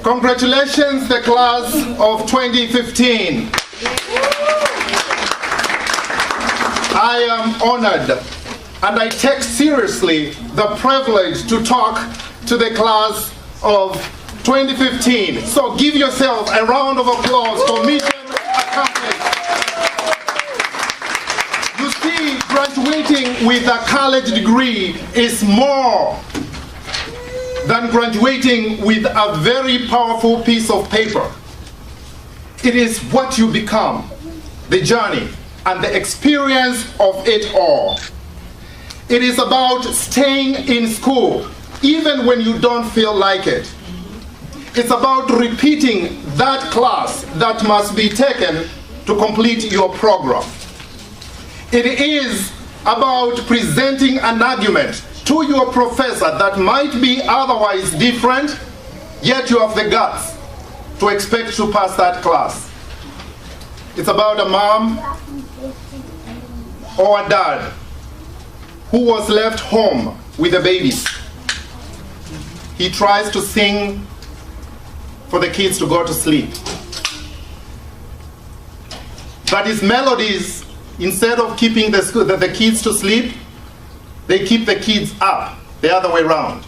Congratulations, the class of 2015. I am honored and I take seriously the privilege to talk to the class of 2015. So give yourself a round of applause for mission accomplished. You see, graduating with a college degree is more than graduating with a very powerful piece of paper. It is what you become, the journey, and the experience of it all. It is about staying in school, even when you don't feel like it. It's about repeating that class that must be taken to complete your program. It is about presenting an argument to your professor that might be otherwise different, yet you have the guts to expect to pass that class. It's about a mom or a dad who was left home with a baby. He tries to sing for the kids to go to sleep. But his melodies, instead of keeping the kids to sleep, they keep the kids up, the other way around.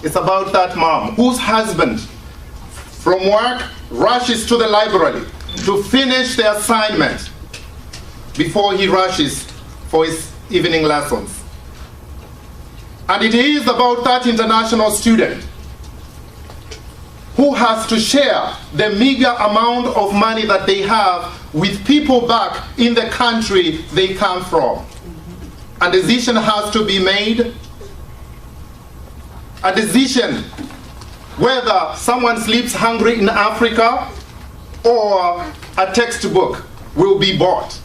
It's about that mom whose husband from work rushes to the library to finish the assignment before he rushes for his evening lessons. And it is about that international student who has to share the meager amount of money that they have with people back in the country they come from. A decision has to be made. A decision whether someone sleeps hungry in Africa or a textbook will be bought.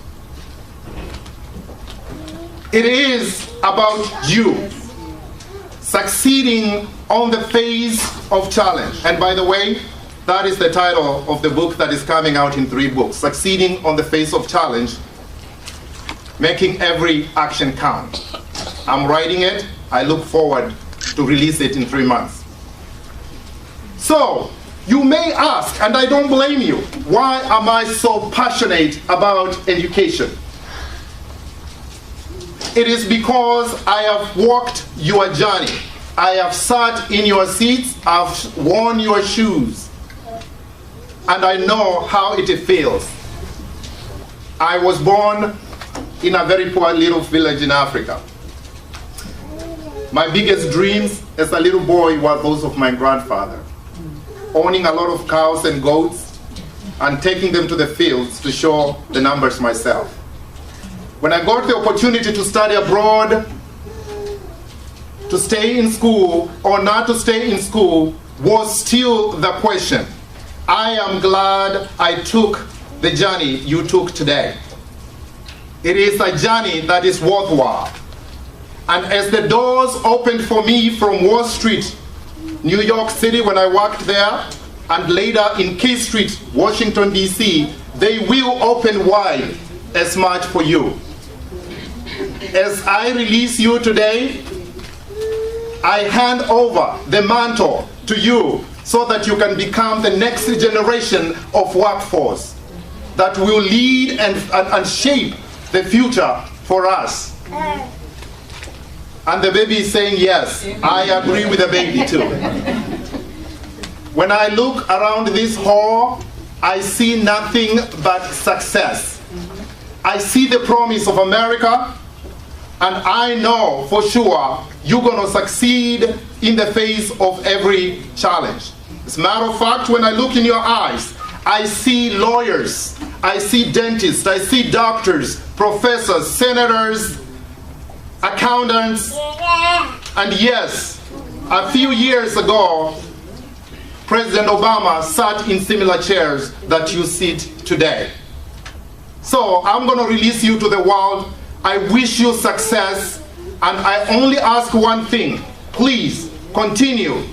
It is about you succeeding on the face of challenge. And by the way, that is the title of the book that is coming out in 3 books. Succeeding on the face of challenge, making every action count. I'm writing it. I look forward to release it in 3 months. So, you may ask, and I don't blame you, why am I so passionate about education? It is because I have walked your journey. I have sat in your seats, I've worn your shoes, and I know how it feels. I was born in a very poor little village in Africa. My biggest dreams as a little boy were those of my grandfather, owning a lot of cows and goats and taking them to the fields to show the numbers myself. When I got the opportunity to study abroad, to stay in school or not to stay in school was still the question. I am glad I took the journey you took today. It is a journey that is worthwhile. And as the doors opened for me from Wall Street, New York City when I worked there, and later in K Street, Washington, D.C., they will open wide as much for you. As I release you today, I hand over the mantle to you so that you can become the next generation of workforce that will lead and shape the future for us. And the baby is saying yes. I agree with the baby too. When I look around this hall, I see nothing but success. I see the promise of America, and I know for sure you're going to succeed in the face of every challenge. As a matter of fact, when I look in your eyes, I see lawyers, I see dentists, I see doctors, professors, senators, accountants, and yes, a few years ago, President Obama sat in similar chairs that you sit today. So I'm going to release you to the world. I wish you success, and I only ask one thing. Please continue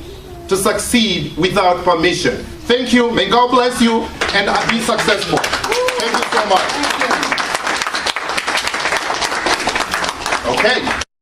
to succeed without permission. Thank you. May God bless you and be successful. Thank you so much. Okay.